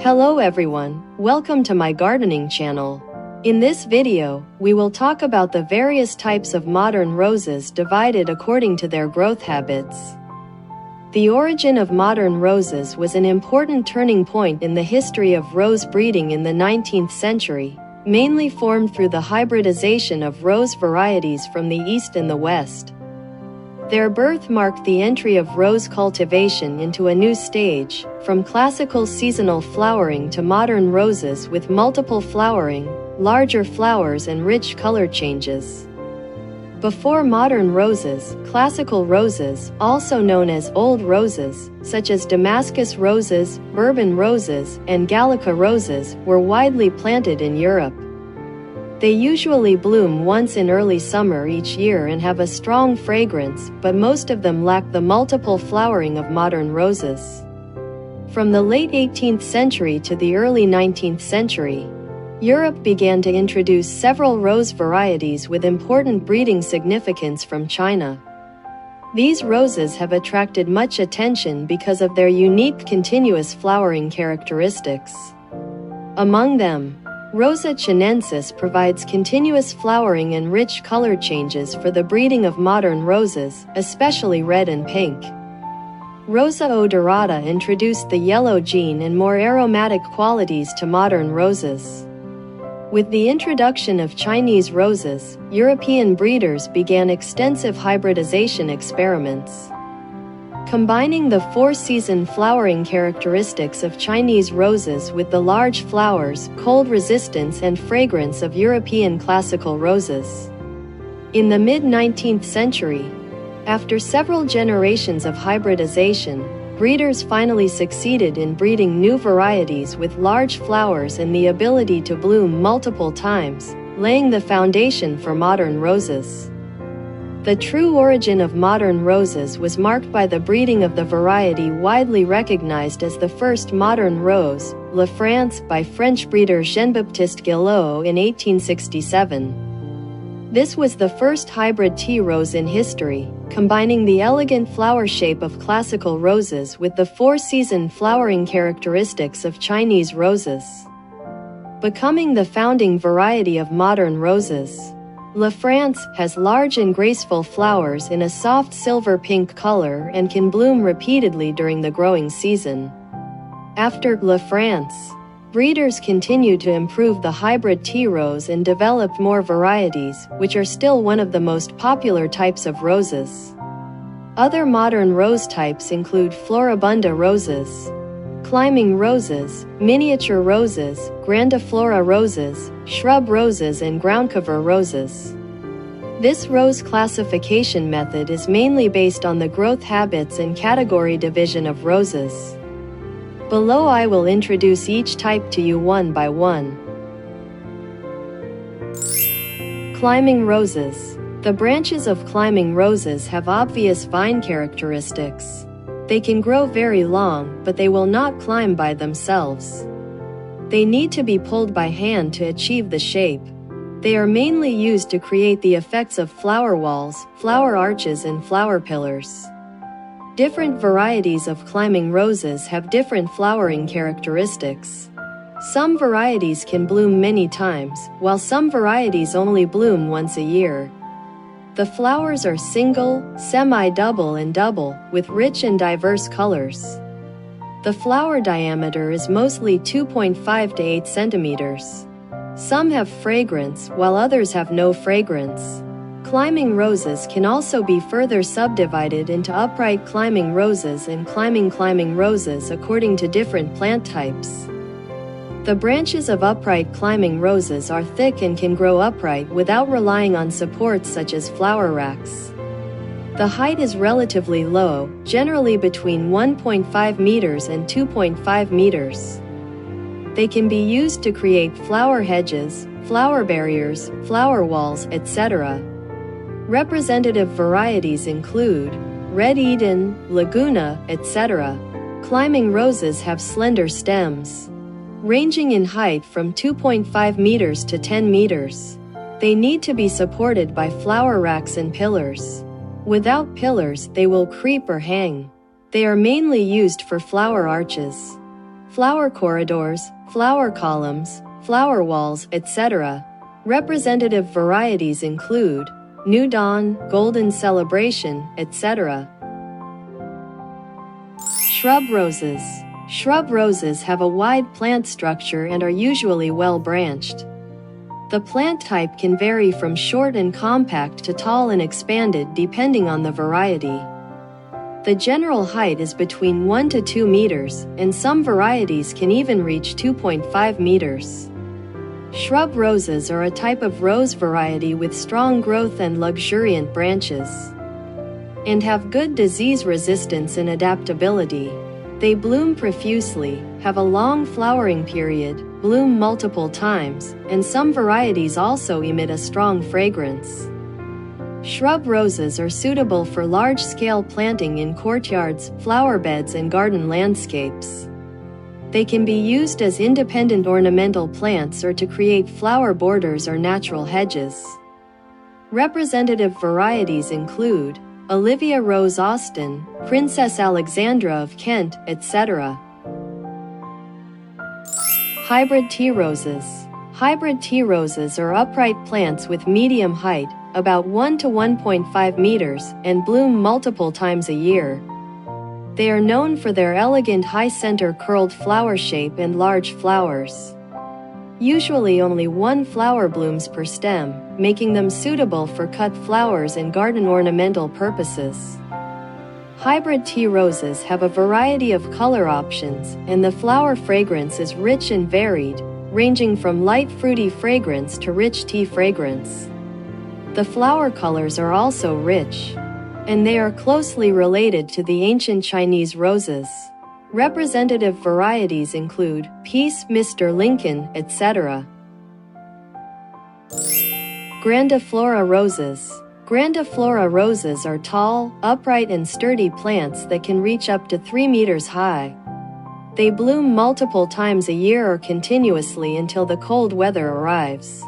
Hello everyone, welcome to my gardening channel. In this video, we will talk about the various types of modern roses divided according to their growth habits. The origin of modern roses was an important turning point in the history of rose breeding in the 19th century, mainly formed through the hybridization of rose varieties from the East and the West. Their birth marked the entry of rose cultivation into a new stage, from classical seasonal flowering to modern roses with multiple flowering, larger flowers and rich color changes. Before modern roses, classical roses, also known as old roses, such as Damascus roses, Bourbon roses, and Gallica roses, were widely planted in Europe. They usually bloom once in early summer each year and have a strong fragrance, but most of them lack the multiple flowering of modern roses. From the late 18th century to the early 19th century, Europe began to introduce several rose varieties with important breeding significance from China. These roses have attracted much attention because of their unique continuous flowering characteristics. Among them, Rosa chinensis provides continuous flowering and rich color changes for the breeding of modern roses, especially red and pink. Rosa odorata introduced the yellow gene and more aromatic qualities to modern roses. With the introduction of Chinese roses, European breeders began extensive hybridization experiments. Combining the four-season flowering characteristics of Chinese roses with the large flowers, cold resistance and fragrance of European classical roses. In the mid-19th century, after several generations of hybridization, breeders finally succeeded in breeding new varieties with large flowers and the ability to bloom multiple times, laying the foundation for modern roses. The true origin of modern roses was marked by the breeding of the variety widely recognized as the first modern rose, La France, by French breeder Jean-Baptiste Guillot in 1867. This was the first hybrid tea rose in history, combining the elegant flower shape of classical roses with the four-season flowering characteristics of Chinese roses. Becoming the founding variety of modern roses, La France has large and graceful flowers in a soft silver-pink color and can bloom repeatedly during the growing season. After La France, breeders continued to improve the hybrid tea rose and developed more varieties, which are still one of the most popular types of roses. Other modern rose types include Floribunda roses, climbing roses, miniature roses, Grandiflora roses, shrub roses and groundcover roses. This rose classification method is mainly based on the growth habits and category division of roses. Below I will introduce each type to you one by one. Climbing roses. The branches of climbing roses have obvious vine characteristics. They can grow very long, but they will not climb by themselves. They need to be pulled by hand to achieve the shape. They are mainly used to create the effects of flower walls, flower arches and flower pillars. Different varieties of climbing roses have different flowering characteristics. Some varieties can bloom many times, while some varieties only bloom once a year. The flowers are single, semi-double and double, with rich and diverse colors. The flower diameter is mostly 2.5 to 8 centimeters. Some have fragrance, while others have no fragrance. Climbing roses can also be further subdivided into upright climbing roses and climbing roses according to different plant types. The branches of upright climbing roses are thick and can grow upright without relying on supports such as flower racks. The height is relatively low, generally between 1.5 meters and 2.5 meters. They can be used to create flower hedges, flower barriers, flower walls, etc. Representative varieties include Red Eden, Laguna, etc. Climbing roses have slender stems, ranging in height from 2.5 meters to 10 meters. They need to be supported by flower racks and pillars. Without pillars, they will creep or hang. They are mainly used for flower arches. flower corridors, flower columns, flower walls, etc. Representative varieties include New Dawn, Golden Celebration, etc. Shrub roses. Shrub roses have a wide plant structure and are usually well-branched. The plant type can vary from short and compact to tall and expanded depending on the variety. The general height is between 1 to 2 meters, and some varieties can even reach 2.5 meters. Shrub roses are a type of rose variety with strong growth and luxuriant branches, and have good disease resistance and adaptability. They bloom profusely, have a long flowering period, bloom multiple times, and some varieties also emit a strong fragrance. Shrub roses are suitable for large-scale planting in courtyards, flower beds, and garden landscapes. They can be used as independent ornamental plants or to create flower borders or natural hedges. Representative varieties include Olivia Rose Austin, Princess Alexandra of Kent, etc. Hybrid tea roses. Hybrid tea roses are upright plants with medium height, about 1 to 1.5 meters, and bloom multiple times a year. They are known for their elegant high-center curled flower shape and large flowers. Usually only one flower blooms per stem, making them suitable for cut flowers and garden ornamental purposes. Hybrid tea roses have a variety of color options, and the flower fragrance is rich and varied, ranging from light fruity fragrance to rich tea fragrance. The flower colors are also rich, and they are closely related to the ancient Chinese roses. Representative varieties include Peace, Mr. Lincoln, etc. Grandiflora roses. Grandiflora roses are tall, upright and sturdy plants that can reach up to 3 meters high. They bloom multiple times a year or continuously until the cold weather arrives.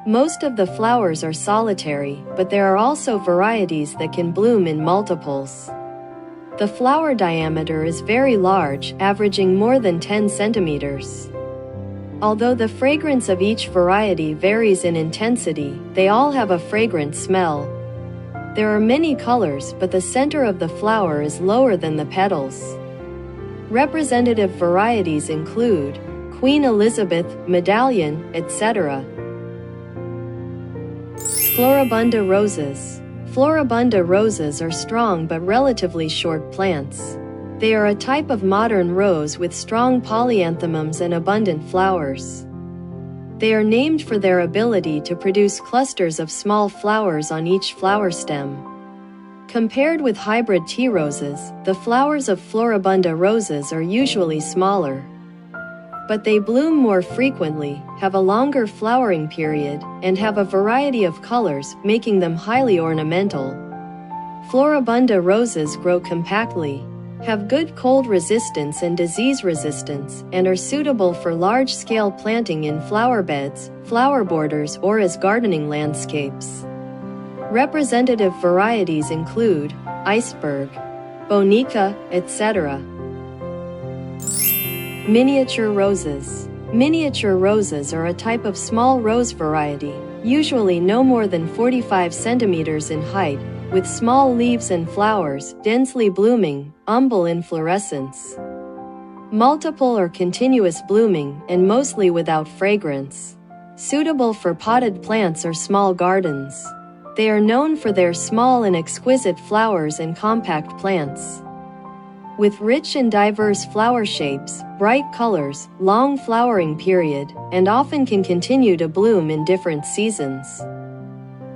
Most of the flowers are solitary, but there are also varieties that can bloom in multiples. The flower diameter is very large, averaging more than 10 centimeters. Although the fragrance of each variety varies in intensity, they all have a fragrant smell. There are many colors, but the center of the flower is lower than the petals. Representative varieties include Queen Elizabeth, Medallion, etc. Floribunda roses. Floribunda roses are strong but relatively short plants. They are a type of modern rose with strong polyanthemums and abundant flowers. They are named for their ability to produce clusters of small flowers on each flower stem. Compared with hybrid tea roses, the flowers of Floribunda roses are usually smaller. But they bloom more frequently, have a longer flowering period, and have a variety of colors, making them highly ornamental. Floribunda roses grow compactly, have good cold resistance and disease resistance, and are suitable for large-scale planting in flower beds, flower borders, or as gardening landscapes. Representative varieties include Iceberg, Bonica, etc. Miniature roses. Miniature roses are a type of small rose variety, usually no more than 45 centimeters in height, with small leaves and flowers, densely blooming, umbel inflorescence. Multiple or continuous blooming, and mostly without fragrance. Suitable for potted plants or small gardens. They are known for their small and exquisite flowers and compact plants. With rich and diverse flower shapes, bright colors, long flowering period, and often can continue to bloom in different seasons.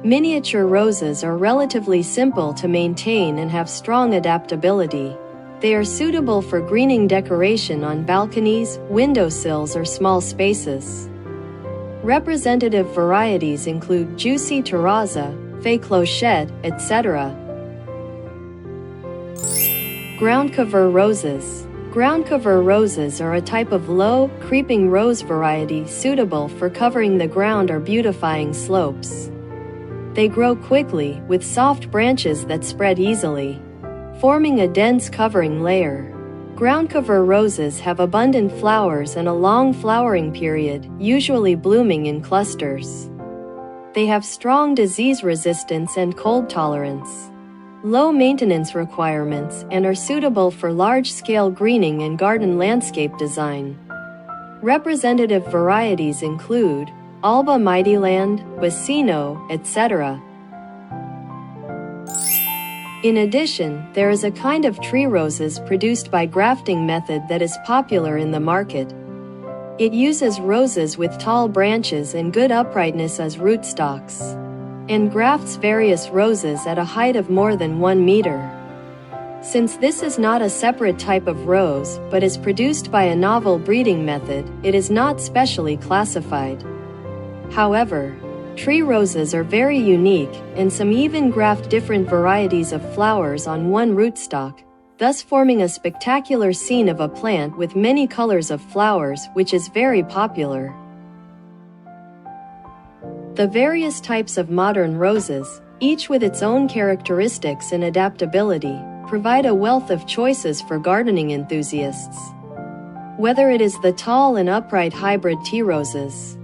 Miniature roses are relatively simple to maintain and have strong adaptability. They are suitable for greening decoration on balconies, windowsills, or small spaces. Representative varieties include Juicy Terraza, Fée Clochette, etc. Ground cover roses. Ground cover roses are a type of low, creeping rose variety suitable for covering the ground or beautifying slopes. They grow quickly, with soft branches that spread easily, forming a dense covering layer. Ground cover roses have abundant flowers and a long flowering period, usually blooming in clusters. They have strong disease resistance and cold tolerance, low maintenance requirements, and are suitable for large-scale greening and garden landscape design. Representative varieties include Alba Mightyland, Vicino, etc. In addition, there is a kind of tree roses produced by grafting method that is popular in the market. It uses roses with tall branches and good uprightness as rootstocks, and grafts various roses at a height of more than 1 meter. Since this is not a separate type of rose but is produced by a novel breeding method, it is not specially classified. However, tree roses are very unique, and some even graft different varieties of flowers on one rootstock, thus forming a spectacular scene of a plant with many colors of flowers, which is very popular. The various types of modern roses, each with its own characteristics and adaptability, provide a wealth of choices for gardening enthusiasts. Whether it is the tall and upright hybrid tea roses,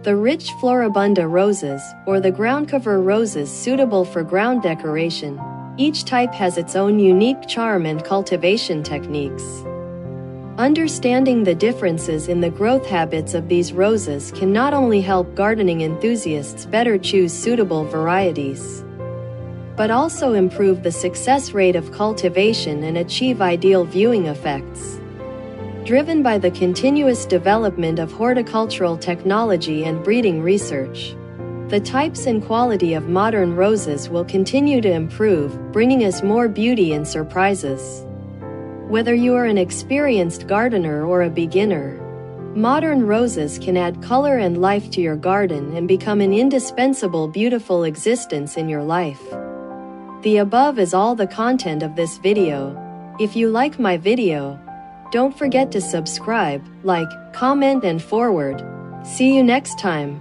the rich Floribunda roses, or the ground cover roses suitable for ground decoration, each type has its own unique charm and cultivation techniques. Understanding the differences in the growth habits of these roses can not only help gardening enthusiasts better choose suitable varieties, but also improve the success rate of cultivation and achieve ideal viewing effects. Driven by the continuous development of horticultural technology and breeding research, the types and quality of modern roses will continue to improve, bringing us more beauty and surprises. Whether you are an experienced gardener or a beginner, modern roses can add color and life to your garden and become an indispensable, beautiful existence in your life. The above is all the content of this video. If you like my video, don't forget to subscribe, like, comment and forward. See you next time.